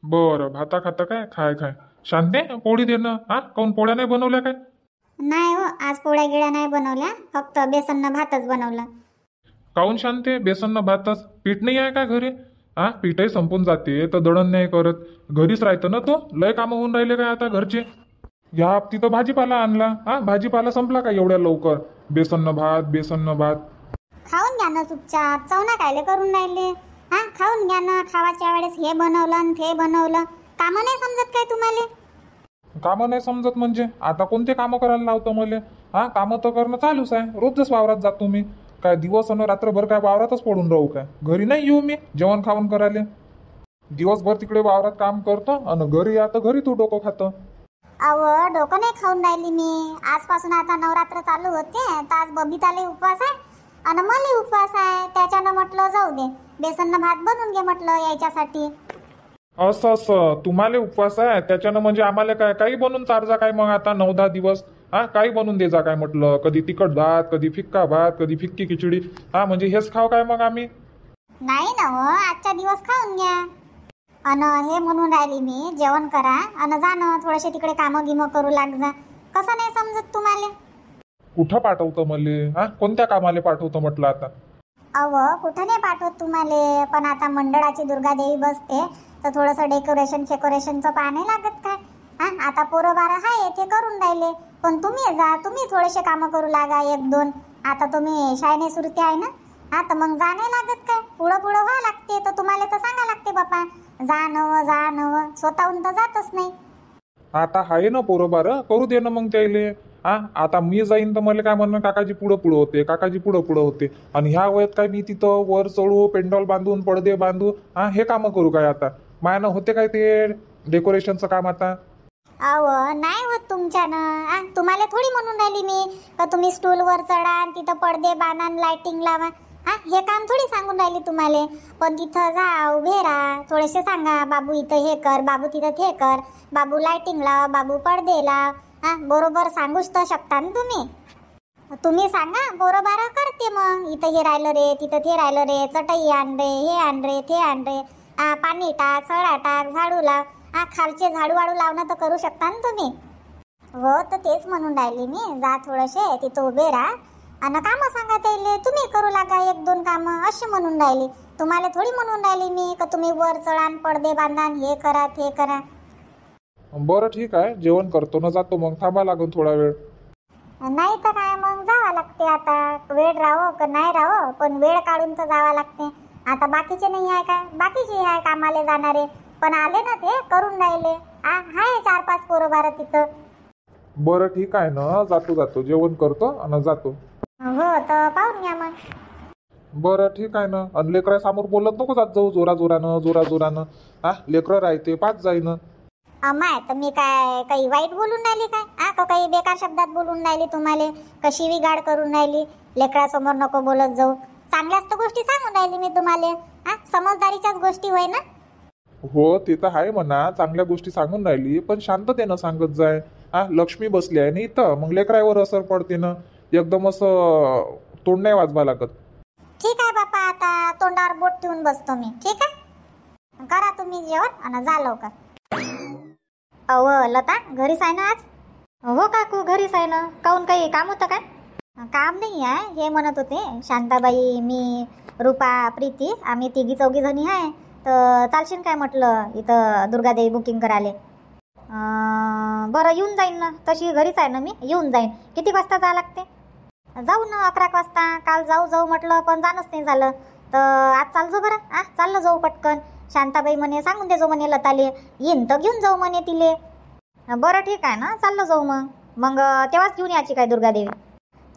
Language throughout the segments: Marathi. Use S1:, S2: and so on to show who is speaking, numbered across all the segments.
S1: बरं, भाता खाता काय? खाय खाय. शांते, पोळी दे ना. हा, काऊन पोळ्या नाही बनवल्या काय?
S2: नाही हो, आज पोळ्या गिळ्या नाही बनवल्या, फक्त बेसननं भातच बनवला.
S1: काऊन शांते, बेसन भातच? पीठ नाही आहे का घरी? हा, पीठही संपून जाते तर दळण नाही करत. घरीच राहतं ना तो. लय कामं होऊन राहिले काय आता घरचे? या हप्ती तर भाजीपाला आणला. हा, भाजीपाला संपला का एवढ्या लवकर? बेसन भात, बेसन भात.
S2: खाऊन घ्या ना चुपचाप, चवना कायले करून राहिले? हा, खाऊन घ्या ना. खावाच्या वेळेस हे बनवलं आणि ते बनवलं. कामं नाही समजत काय तुम्हाला?
S1: कामं नाही समजत म्हणजे आता कोणते कामं करायला लावतं मला? हा, कामं तर करणं चालूच आहे. रोजच वावरात जातो मी. काय दिवस आणि रात्रभर काय वावरातच पडून राहू काय? घरी नाही येऊ मी जेवण खाऊन करायला. दिवसभर तिकडे वावरात काम करतो आणि घरी आता घरी तू डोकं खातं.
S2: अव, डोकं नाही खाऊन राहिली मी. आजपासून आता नवरात्र चालू होते, तर आज बबिताले उपवास आहे आणि मला उपवास आहे. त्याच्यानं म्हटलं जाऊ दे, बेसननं भात बनवून घे म्हटलं यायच्यासाठी.
S1: असं असं तुम्हाला उपवास आहे त्याच्यानं म्हणजे आम्हाला काय काही बनवून चारजा काय मग आता 9-10 दिवस? हा, काही बनवून दे जा काय म्हटलं. कधी तिखट भात, कधी फिक्का भात, कधी फिक्की खिचडी. हा, म्हणजे हेच खाव काय मग आम्ही?
S2: नाही ना हो, आजचा दिवस खाऊन घ्या. अन हे म्हणून राहिली मी, जेवण करा अन जा ना थोडेसे तिकडे कामं गिमं करू लाग जा. कसं नाही समजत तुम्हाला?
S1: कुठं पाठवतं मले? हा, कोणत्या कामाला पाठवतं म्हटलं आता?
S2: अव, कुठं नाही पाठवत तुम्हाला, पण आता मंडळाची दुर्गादेवी बसते तर थोडंसं डेकोरेशनचं पाहा नाही लागत काय? हा, आता पोरं बारं आहे ते करून राहिले, पण तुम्ही जा, तुम्ही थोडेसे कामं करू लागा 1-2. आता तुम्ही शाळेने सुरते आहे ना? हा, तर मग जा नाही लागत काय? पुढं पुढं व्हा लागते, तर तुम्हाला तर सांगा लागते बापा, जा नव स्वतःहून तर जातच नाही.
S1: आता आहे ना पोरं बारं, करू दे ना मग त्याले. हा, आता मी जाईन तर मला काय म्हणणं, काकाजी पुढं पुढं होते, काकाजी पुढं पुढं होते. आणि ह्या वयात काय मी तिथं वर चढू, पेंडॉल बांधून, पडदे बांधू, हा हे कामं करू काय आता? मायानं होते काय ते डेकोरेशनचं काम आता?
S2: अव, नाही होत तुमच्यानं. तुम्हाला थोडी म्हणून राहिली मी का तुम्ही स्टूलवर चढा आणि तिथं पडदे बांधा, लाइटिंग लावा. हा, हे काम थोडी सांगून राहिली तुम्हाला. पण तिथं जा, उभे राहा, थोडेसे सांगा, बाबू इथं हे कर, बाबू तिथं ते कर, बाबू लाइटिंग लाव, बाबू पडदे लाव. हा, बरोबर सांगूच तर शकता ना तुम्ही. तुम्ही सांगा, बरोबर करते. मग इथं हे राहिलं रे, तिथं ते राहिलं रे, चटई आण रे, हे आण रे, ते आण रे. पाणी टाक, सळा टाक, झाडू लाव. खालचे झाडू वाडू लावणं तर करू शकता ना तुम्ही. हो, तर तेच म्हणून राहिली मी, जा थोडेसे तिथं उभे राहा आणि कामं सांगा त्याले, तुम्ही करू लागा 1-2 कामं असे म्हणून राहिली. तुम्हाला थोडी म्हणून राहिली मी का तुम्ही वर चढान, पडदे बांधा, हे करा ते करा.
S1: बरं ठीक आहे, जेवण करतो ना जातो मग. थांबा लागून थोडा वेळ.
S2: नाही तर काय, मग जावं लागते. आता वेळ राहो का नाही राहो, पण वेळ काढून तर जावं लागते. आता बाकीचे नाही आहे काय? बाकीचे आहे कामाले जाणारे, पण आले ना ते करून राहिले. हाय 4-5 पोरं बारं तिथं.
S1: बरं ठीक आहे ना, जातो जेवण करतो आणि जातो.
S2: हो, तर पाहून घ्या मग.
S1: बरं ठीक आहे ना. आणि लेकरा समोर बोलत नको जात जाऊ जोराजोरानं. हा, लेकरं राहते पाच जाईन.
S2: अमाय, तर मी काय काही वाईट बोलून राहिली काय? का काही बेकार शब्दात बोलून राहिली तुम्हाला? कशी विगाड करून राहिली? लेकरासमोर नको बोलत जाऊ. चांगल्याच तर गोष्टी सांगून राहिली मी तुम्हाला. समजदारीच्याच गोष्टी होय ना?
S1: हो, ते तर आहे म्हणा, चांगल्या गोष्टी सांगून राहिली, पण शांततेनं सांगत जाय. हा, लक्ष्मी बसली आहे ना इथं, मग लेकरावर असर पडते ना. एकदम असं तोंड नाही वाजवा लागत.
S2: ठीक आहे बापा, आता तोंडावर बोट ठेवून बसतो मी. ठीक आहे, करा तुम्ही जेवण आणि जा लवकर. अहो लता, घरीच आहे ना आज?
S3: हो काकू, घरीच आहे ना. काहून, काही काम होतं काय?
S2: काम नाही आहे, हे म्हणत होते शांताबाई, मी, रूपा, प्रीती, आम्ही 3-4 जणी आहे, तर चालशील काय म्हटलं इथं दुर्गादेवी बुकिंग करायला?
S3: बरं, येऊन जाईन ना. तशी घरीच आहे ना मी, येऊन जाईन. किती वाजता जावं लागते?
S2: जाऊ ना 11 वाजता. काल जाऊ म्हटलं, पण जाणंच नाही झालं. तर आज चालजो बरं. चाललं जाऊ पटकन. शांताबाई म्हणे सांगून दे जो म्हणे लताले, येईन तर घेऊन जाऊ म्हणे तिले.
S3: बरं ठीक आहे ना, चाललं जाऊ मग तेव्हाच घेऊन यायची काय दुर्गादेवी?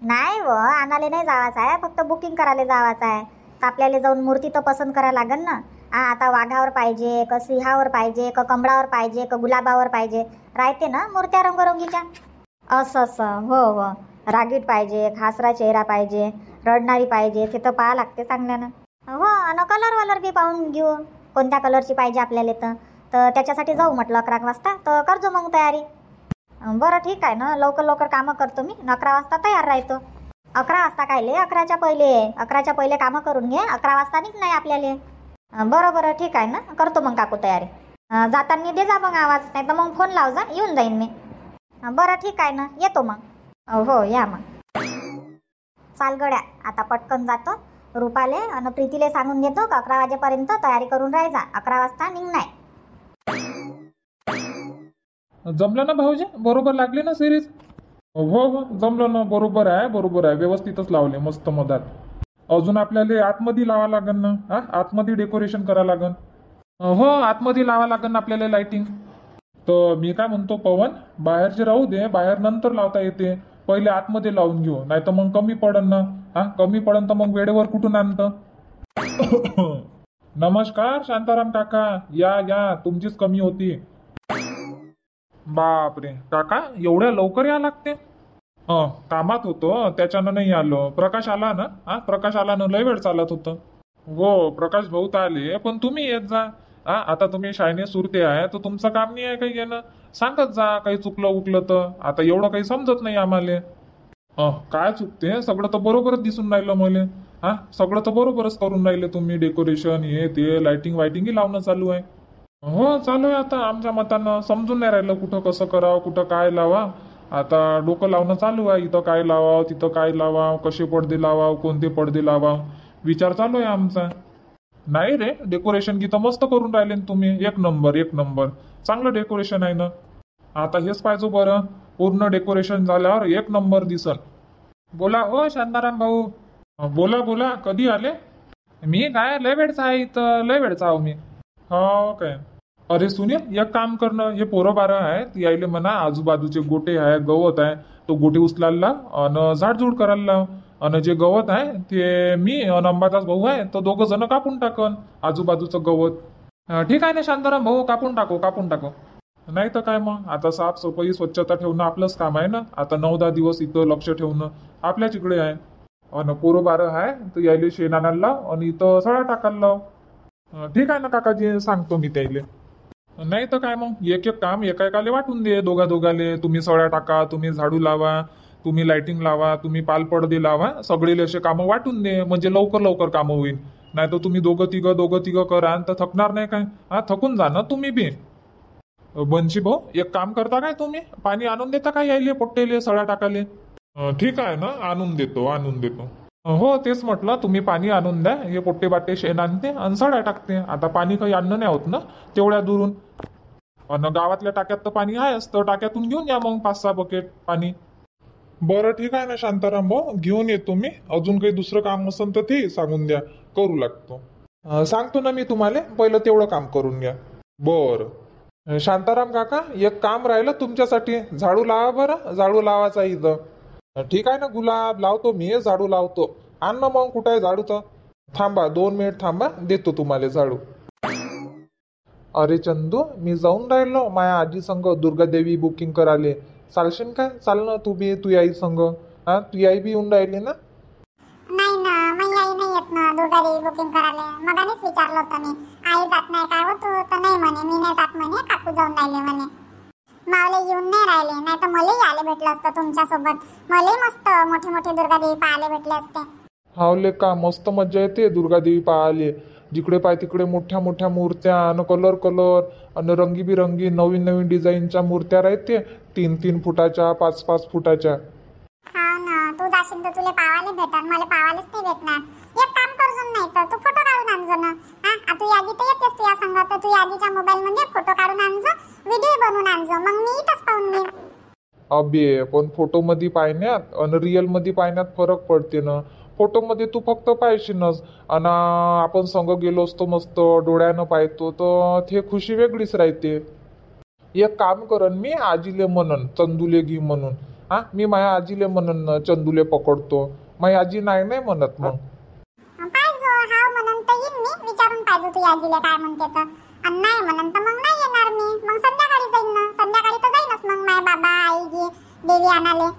S2: नाही व, आणाले नाही जावाचं आहे, फक्त बुकिंग करायला जावाचं आहे. तर आपल्याला जाऊन मूर्ती तर पसंत करायला लागेल ना. आता वाघावर पाहिजे का सिंहावर पाहिजे का कमळावर पाहिजे का गुलाबावर पाहिजे, राहते ना मूर्त्या रंगरंगीच्या.
S3: असं हो, रागीट पाहिजे, खासरा चेहरा पाहिजे, रडणारी पाहिजे, ते तर पाहा लागते चांगल्यानं.
S2: हो, आणि कलर बी पाहून घेऊ, कोणत्या कलरची पाहिजे आपल्याला. तर त्याच्यासाठी जाऊ म्हटलं 11 वाजता. तर करजो मग तयारी.
S3: बरं ठीक आहे ना, लवकर कामं करतो मी. 11 वाजता तयार राहतो.
S2: 11 वाजता कायले? 11च्या पहिले कामं करून घे. 11 वाजता निघ नाही आपल्याला.
S3: बरं ठीक आहे ना, करतो मग काकू तयारी. जाताना दे जा मग आवाज, नाही तर मग फोन लाव जा, येऊन जाईन मी. बरं ठीक आहे ना, येतो मग. हो या मग. चाल गड्या, आता पटकन जातो. रुपाले आणि प्रीतीले सांगून देतो का 11 वाजेपर्यंत तयारी करून राहायचा, 11 वाजता निघणार.
S1: जमलं ना भाऊजी? बरोबर लागले ना सिरीज? हो हो जमलं ना, बरोबर आहे बरोबर आहे, व्यवस्थितच लावले मस्त मधात. अजून आपल्याला आतमध्ये लावा लागन ना, हा आतमध्ये डेकोरेशन करा लागन. हो आतमध्ये लावा लागन आपल्याला लाइटिंग. तर मी काय म्हणतो पवन, बाहेरचे राहू दे, बाहेर नंतर लावता येते, पहिले आतमध्ये लावून घेऊ, नाही तर मग कमी पडन ना. हा कमी पडन तर मग वेळेवर कुठून आणतं. नमस्कार शांताराम काका, या या, तुमचीच कमी होती. बापरे काका, एवढ्या लवकर या लागते? कामात होतो त्याच्यानं नाही आलो. प्रकाश आला ना? हा प्रकाश आला ना, लय वेळ चालत होतं. हो प्रकाश भाऊ तर आले, पण तुम्ही येत जा. आता तुम्ही शाळेने सुरते आहे तर तुमचं काम नाही आहे काही घेणं, सांगत जा काही चुकलं उकलं तर. आता एवढं काही समजत नाही आम्हाला. काय चुकते, सगळं तर बरोबरच दिसून राहिलं मला. हा सगळं तर बरोबरच करून राहिले तुम्ही, डेकोरेशन हे ते लाइटिंग वायटिंग लावणं चालू आहे. हो चालू आहे आता आमच्या मतानं, समजून नाही राहिलं कुठं कसं करावं, कुठं काय लावा. आता डोकं लावणं चालू आहे, इथं काय लावावं तिथं काय लावावं, कसे पडदे लावावं कोणते पडदे लावावं, विचार चालू आहे आमचा. नाही रे, डेकोरेशन गीतं मस्त करून राहिले ना तुम्ही, एक नंबर एक नंबर, चांगलं डेकोरेशन आहे ना. आता हेच पाहिजे बरं, पूर्ण डेकोरेशन झाल्यावर एक नंबर दिसन. बोला हो शांताराम भाऊ. बोला बोला, कधी आले? मी काय लय वेळचा आहे इथं, लय वेळचा आहो मी. हो काय? अरे सुनील, एक काम करणं, हे पोरं बारं आहेत यायले म्हणा, आजूबाजूचे गोटे आहे गवत आहे तो गोटे उचलायला लाव आणि झाडझूड करायला लाव. आणि जे गवत आहे ते मी आणि अंबादास भाऊ आहे तो दोघं जण कापून टाकन आजूबाजूचं गवत. ठीक आहे ना शांताराम भाऊ, कापून टाको कापून टाको. नाही तर काय मग, आता साफसफाई स्वच्छता ठेवणं आपलंच काम आहे ना. आता 9-10 दिवस इथं लक्ष ठेवणं आपल्याच इकडे आहे. आणि पोरं बारं आहे तर यायले शेण आणायला लाव आणि इथं सळा टाकायला लाव. ठीक आहे ना काकाजी, सांगतो मी त्याले. नाही तर काय मग, एक एक काम एकाले वाटून दे, दोघाले. तुम्ही सळ्या टाका, तुम्ही झाडू लावा, तुम्ही लाइटिंग लावा, तुम्ही पालपडदे लावा, सगळे असे कामं वाटून दे, म्हणजे लवकर लवकर कामं होईल. नाही तर तुम्ही दोघं तिघं करा तर थकणार नाही काय? हा थकून जा ना तुम्ही बी. बनशी भाऊ, एक काम करता काय तुम्ही, पाणी आणून देता काय यायले पोट्टेले सळ्या टाकाले? ठीक आहे ना, आणून देतो आणून देतो. हो तेच म्हटलं, तुम्ही पाणी आणून द्या, हे पोट्टे बाट्टे शेण आणते आणि सळ्या टाकते. आता पाणी काही आणणं नाही होत ना तेवढ्या दुरून. आणि गावातल्या टाक्यात तर पाणी आहेच, तर टाक्यातून घेऊन या मग 5-6 बकेट पाणी. बरं ठीक आहे ना शांताराम भाऊ, घेऊन येतो मी. अजून काही दुसरं काम असेल तर ते सांगून द्या, करू लागतो. सांगतो ना मी तुम्हाला, पहिलं तेवढं काम करून घ्या. बरं शांताराम काका, एक काम राहिलं तुमच्यासाठी, झाडू लावा बरं, झाडू लावायचा इथं. ठीक आहे ना गुलाब, लावतो मी झाडू लावतो. आण ना मग, कुठं आहे झाडू तर? थांबा 2 मिनिट थांबा, देतो तुम्हाला झाडू. अरे चंदू, मी जाऊन राहिलो माया आजी संग दुर्गादेवी बुकिंग कराले, चालशील काय? चाल ना तू बी, तू आई संग. हा तू आई बी येऊन राहिली ना?
S2: नाही ना, माझी आई नाही येत ना दुर्गादेवी बुकिंग करायला. मगानेच विचारलं होतं मी, आई जात नाही काय होतो, तर नाही म्हणे, मी नाही जात म्हणे, काकू जाऊन राहिले म्हणे. मावले येऊन नाही राहिले, नाही तर मलाही आले भेटलं असतं तुमच्यासोबत. मलाही मस्त मोठे मोठे दुर्गादेवी पाहायला भेटले असते.
S1: हावले का, मस्त मजा येते दुर्गादेवी पाहाले. जिकडे पाय तिकडे मोठ्या मोठ्या मूर्त्या आणि कलर आणि रंगीबिरंगी नवीन नवीन डिझाईनच्या मूर्त्या राहते, 3-3 फुटाच्या 5-5 फुटाच्या.
S2: हा ना, तू जाशील तर तुला पाहायला भेटणार, मला पाहायलाच नाही भेटणार. एक काम करजून, नाही तर तू फोटो काढून आणजो ना. हा तू यादी तर येतेस तुझ्या संग, तर तू यादीच्या मोबाईल मध्ये फोटो काढून आणजो, व्हिडिओ बनवून आणजो, मग मी इथंच पाहून घेईन.
S1: अबे पण फोटो मध्ये पाहण्यात आणि रिअल मध्ये पाहण्यात फरक पडते ना. फोटो मध्ये तू फक्त पाहिशीनच, आणि आपण संग गेलो असतो मस्त डोळ्यानं पाहतो तर ते खुशी वेगळीच राहते. एक काम करन मी, आजीले म्हणन चंदूले घे म्हणून. हा मी माझ्या आजीले म्हणन चंदूले पकडतो, माझी आजी नाही म्हणत. मग
S2: पाहिजो, हा म्हणून तर येईन मी, विचारून पाहिजे तू आजीला काय म्हणते तर. आणि नाही म्हणून तर मग नाही येणार मी, मग संध्याकाळी जाईन ना. संध्याकाळी तर जाईनच मग, माय बाबा आई गी देवी आणाले.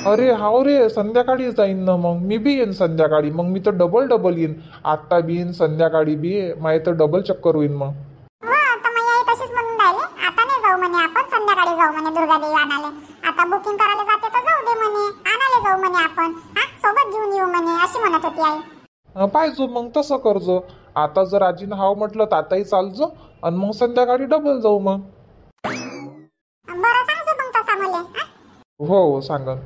S1: अरे हाव रे, संध्याकाळी जाईन ना मग, मी बी येईन संध्याकाळी. मग मी तर डबल येईन, आता बी येईन संध्याकाळी बी, माझी तर डबल चक्कर होईन मग.
S2: हो तर मग आई तशीच म्हणून राहिले, आता नाही जाऊ म्हणे, आपण संध्याकाळी जाऊ म्हणे दुर्गादेवी आणाले. आता बुकिंग करायला जाते तर जाऊ दे म्हणे, आणायला जाऊ म्हणे आपण, हा सोबत घेऊन येऊ म्हणे, अशी म्हणत होती आई.
S1: पाहिजो मग तसं करजो. आता जर आजीनं हाव म्हटलं तर आताही चालजो आणि मग संध्याकाळी डबल जाऊ मग.
S2: बरं सांगतो मग तसा मला हा?
S1: हो सांगन.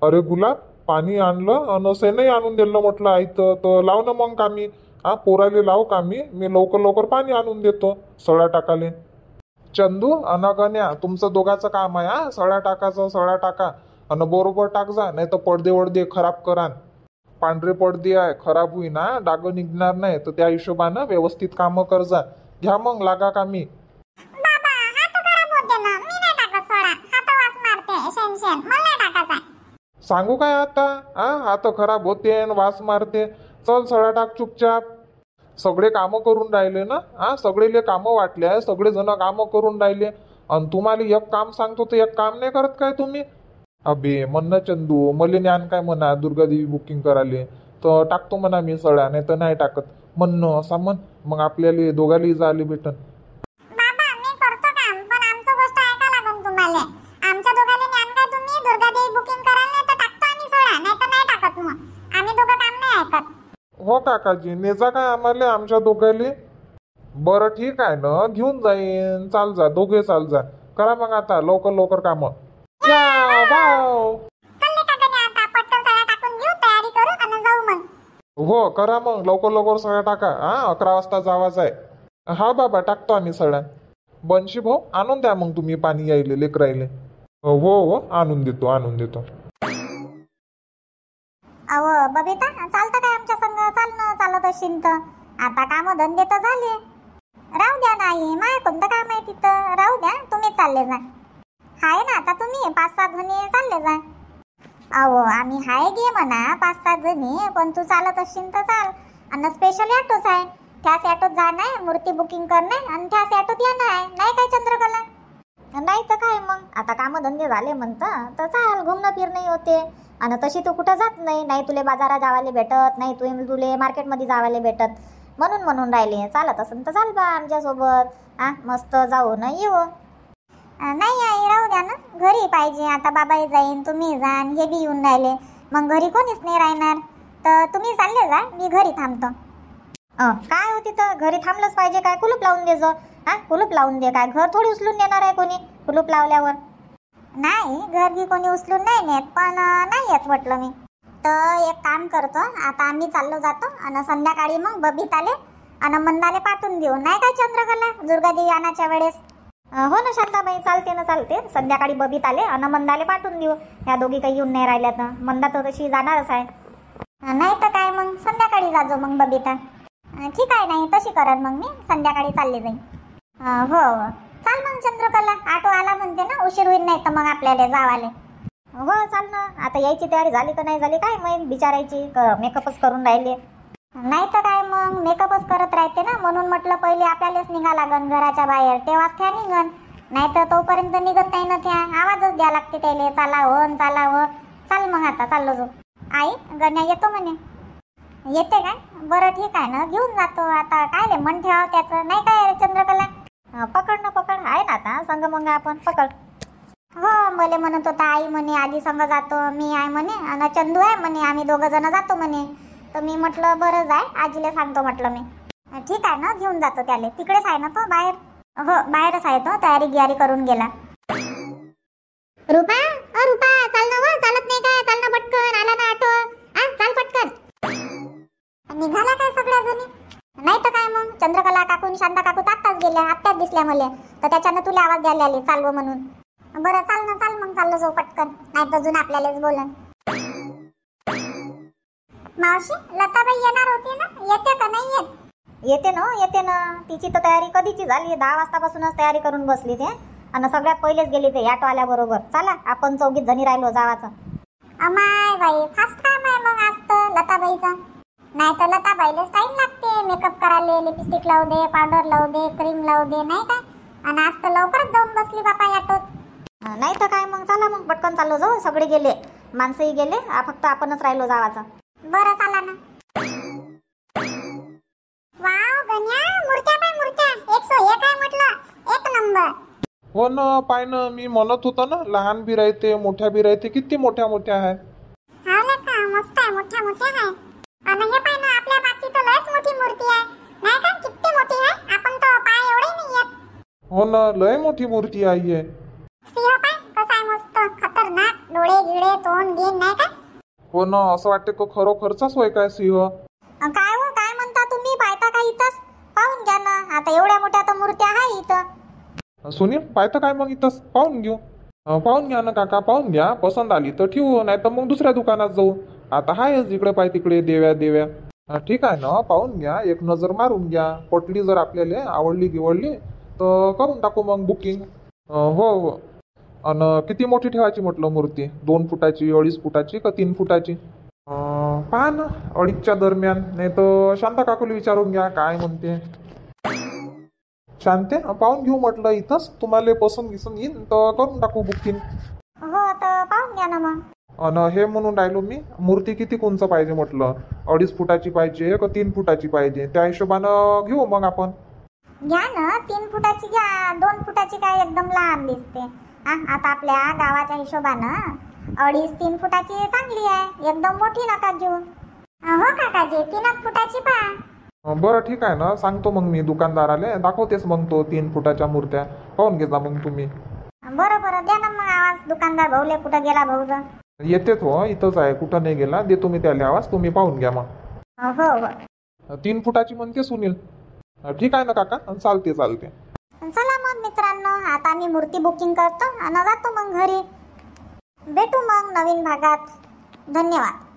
S1: अरे गुलाब, पाणी आणलं अन नाही आणून दिलं म्हटलं आई तर लाव ना मग कामी. हा पोराले लाव कामी, मी लवकर लवकर पाणी आणून देतो सळा टाकाले. चंदू अन गण्या, तुमचं दोघाचं काम आहे. हा सळा टाकाचं, सळा टाका अन बरोबर टाक जा, नाही तर पडदे वडदे खराब करान. पांढरे पडदे आहे, खराब होईना, डाग निघणार नाही, तर त्या हिशोबानं व्यवस्थित कामं कर जा. घ्या मग लागा कामी.
S2: बाबा हात खराब होते ना, मी नाही टाकत सोडा, हात वास मारते शेण शेण, मला नाही टाकायचा.
S1: सांगू काय आता? हा हात खराब होते न वास मारते. चल सळा टाक चुपचाप. सगळे कामं करून राहिले ना, हा सगळेले कामं वाटले आहे, सगळे जण कामं करून राहिले आणि तुम्हाला एक काम सांगतो तर एक काम नाही करत काय तुम्ही? अबे म्हणणं चंदू, मले ज्ञान काय म्हणा दुर्गादेवी बुकिंग करायले तर टाकतो म्हणा मी सळ्या, नाही तर नाही टाकत म्हणणं असा म्हण, मग आपल्याला दोघाली जाले भेटन.
S2: बाबा मी करतो काम, पण आमचं गोष्ट ऐका लागून तुम्हाला. आमच्या दोघांनी ज्ञान काय तुम्ही दुर्गादेवी बुकिंग करायला नाही तर टाकतो आम्ही सोडा, नाही तर नाही टाकत. मग आम्ही दोघं काम नाही ऐकत.
S1: हो काकाजी, नेजा काय आम्हाला आमच्या दोघाली? बरं ठीक आहे ना, घेऊन जाईन. चाल जा, दोघे चाल जा. करा मग आता लवकर लवकर कामं. भाऊ
S2: चल का गण्या, आता पटकन सगळं टाकून घेऊ, तयारी करू आणि जाऊ मग.
S1: हो करा मग लवकर लवकर सगळ्या टाका. हा 11 वाजता जावाच आहे. हा बाबा टाकतो आम्ही सगळ्या. बनशी भाऊ आणून द्या मग तुम्ही पाणी यायले लेकरायले. हो हो आणून देतो आणून देतो.
S2: अहो बबिता, चालतं काय आमच्या संग? चाल ना, चालत असेल तर. आता काम धंदे तर झाले, राहू द्या. नाही माय कोणतं काम आहे तिथं, राहू द्या, तुम्ही चालले जा. हाय ना आता तुम्ही 5-6 जणी चालले जा. अहो आम्ही हाय गे म्हणा 5-6 जणी, पण तू चालत असशील तर चाल. आणि स्पेशल ऑटोच आहे, त्याच ऑटोत जाणं आहे, मूर्ती बुकिंग करणं आहे आणि त्याच ऑटोत येणं आहे, नाही काय चंद्रकला?
S3: नाही तर काय मग, आता कामधंदे झाले म्हणता तर चाल, घुमणं फिरणंही होते. आणि तशी तू कुठं जात नाही, नाही तुले बाजारात जावाले भेटत, नाही तुले मार्केटमध्ये जावाले भेटत, म्हणून राहिले. चालत असेल तर चाल बा आमच्यासोबत. हा मस्त जाऊ ना येऊ.
S2: नाही आई, राहू द्या ना, घरी पाहिजे. आता बाबाही जाईन, तुम्ही जाण, हे बी येऊन राहिले, मग घरी कोणीच नाही राहणार. तर तुम्ही चालले जा, मी घरी थांबतो.
S3: काय होती तर घरी थांबलंच पाहिजे काय? कुलूप लावून दे जो. हा कुलूप लावून दे, काय घर थोडी उचलून देणार आहे कोणी कुलूप लावल्यावर?
S2: नाही घर बी कोणी उचलून नाही नेत, पण नाही येत म्हटलं मी. तर एक काम करतो, आता आम्ही चाललो जातो आणि संध्याकाळी मग बबिताले आणि मंदाले पाठवून देऊ, नाही काय चंद्रकला, दुर्गादेवी आणाच्या वेळेस?
S3: हो ना शांताबाई, चालते ना चालते. संध्याकाळी बबीताले आणि मंदाले पाठवून देऊ. ह्या दोघी काही येऊन नाही राहिल्या तर. मंदा तर तशी जाणारच आहे.
S2: नाही तर काय मग संध्याकाळी जाजो मग बबिता. ठीक आहे, नाही तशी करत मग मी संध्याकाळी चालले जाईन. हो चाल मग चंद्रकला, ऑटो आला म्हणते ना, उशीर होईल नाही तर मग आपल्याला जावाले.
S3: हो चाल ना. आता यायची तयारी झाली का नाही झाली काय माहीत, बिचारायची मेकअपच करून राहिले.
S2: नाही तर काय मग मेकअपच करत राहते ना, म्हणून म्हटलं पहिले आपल्यालाच निघा लागन घराच्या बाहेर, तेव्हाच त्या निघन, नाही तर तोपर्यंत निघत नाही ना. त्या आवाजच द्या लागते त्याला, चाला हो चाला हो. चाल मग आता चाललो जो. आई गण्या येतो म्हणे. येते काय? बरं ठीक आहे ना, घेऊन जातो. आता काय ले मन ठेवावं त्याचं, नाही काय चंद्रकला?
S3: पकड ना पकड, आहे ना आता संग मग आपण पकड.
S2: हो मले म्हणत होता आई म्हणे आधी संग जातो, मी आहे म्हणे आणि चंदू आहे म्हणे, आम्ही दोघं जण जातो म्हणे. तर मी म्हटलं बरं जाय, आजीला सांगतो म्हटलं मी. ठीक आहे ना, घेऊन जातो त्याला. तिकडेच आहे ना तो बाहेर? हो बाहेरच आहे तो, तयारी गियारी करून गेला. रुपा रुपा चाल ना, चालत नाही काय? चाल ना पटकन, आला ना ऑटो. चाल पटकन. निघाला काय सगळ्या जणी? नाही तर काय मग, चंद्रकला काकू शांता काकू आत्ताच गेल्या, आत्ताच दिसल्या मला, तर त्याच्यानं तुला आवाज द्यायला आली चालव म्हणून. बरं चाल ना, चाल मग चाललो जाऊ पटकन, नाही तर अजून आपल्यालाच बोलन. मावशी लताबाई येणार होती ना, येते का नाही येत?
S3: येते ना येते ना, तिची तर तयारी कधीची झाली, 10 वाजतापासूनच तयारी करून बसली ते. आणि सगळ्यात पहिलेच गेली ते ऑटो आल्याबरोबर. चला आपण 4 जणी राहिलो जावाचं.
S2: अमाय बाई फास्ट काम आहे मग आज तर लताबाईचा. नाही तर लताबाईलाच टाइम लागते मेकअप करायला, लिपस्टिक लावू दे, पावडर लावू दे, क्रीम लावू दे, नाही काय? आणि आज तर लवकरच जाऊन बसली बापा ऑटोत.
S3: नाही तर काय मग, चला मग पटकन चाललो जाऊ. सगळे गेले, माणसंही गेले, फक्त आपणच राहिलो जावाचं.
S2: बरं चला ना. वाव गण्या, मूर्त्या पाय मूर्त्या, 101 आहे म्हटलं, एक नंबर.
S1: हो ना, पाय ना, मी म्हणत होतो ना, लहान बी राहते मोठ्या बी राहते, किती मोठ्या मोठ्या आहे.
S2: हा का, मस्त आहे, मोठ्या मोठ्या आहे. आणि हे पाय ना, आपल्या मागची मूर्ती आहे नाही का? किती मोठी आहे, आपण तर पाय एवढे नाही येत.
S1: हो ना, लय मोठी मूर्ती आहे.
S2: सिंह पाय कसा आहे, मस्त खतरनाक, डोळे गिळे तोंड गिन नाही का?
S1: हो ना, असं वाटते का खरोखरचाच होय काय सिंह?
S2: काय हो, काय म्हणता तुम्ही? पाहता का इथंच? पाहून घ्या ना, आता एवढ्या मोठ्या तर मूर्त्या आहे इथं.
S1: सुनील पाहतं काय मग इथंच? पाहून घेऊ. पाहून घ्या ना काका, पाहून घ्या. पसंत आली तर ठेवू, नाही तर मग दुसऱ्या दुकानात जाऊ. आता आहेच इकडे पाय तिकडे देव्या देव्या. ठीक आहे ना, पाहून घ्या, एक नजर मारून घ्या. पटली जर आपल्याला, आवडली गिवडली तर करून टाकू मग बुकिंग. हो हो. आणि किती मोठी ठेवायची म्हटलं मूर्ती? 2 फुटाची, 2.5 फुटाची का 3 फुटाची? पहा ना 2.5च्या दरम्यान, नाही तर शांता काकूला विचारून घ्या काय म्हणते. शांते पाहून घेऊ म्हटलं इथंच, तुम्हाला पसंत गिसून येईन तर करून टाकू बुकिंग.
S2: हो तर पाहून घ्या ना मग.
S1: आणि हे म्हणून राहिलो मी, मूर्ती किती कोणचं पाहिजे म्हटलं? 2.5 फुटाची पाहिजे का 3 फुटाची पाहिजे? त्या हिशोबानं घेऊ मग आपण.
S2: घ्या ना 3 फुटाची घ्या, 2 फुटाची काय एकदम लहान दिसते. आता आपल्या गावाच्या हिशोबानं 2.5-3 फुटाची चांगली आहे, एकदम मोठी नका घेऊ. हो काकाजी, 3 फुटाची पहा.
S1: बरं ठीक आहे ना, सांगतो मग मी दुकानदाराला, दाखवतेस मग तो 3 फुटाच्या मूर्त्या. पाहून घेता मग तुम्ही.
S2: बरं बरं, द्या ना मग आवाज. दुकानदार भाऊले कुठं गेला भाऊजा?
S1: येतेच हो, इथंच आहे, कुठं नाही गेला. देतो मी त्याला आवाज, तुम्ही पाहून घ्या मग.
S2: हो हो.
S1: 3 फुटाची म्हणते सुनील. ठीक आहे ना काका, चालते चालते.
S2: चला मग मित्रांनो, आता मी मूर्ती बुकिंग करतो आणि जातो मग घरी. भेटू मग नवीन भागात. धन्यवाद.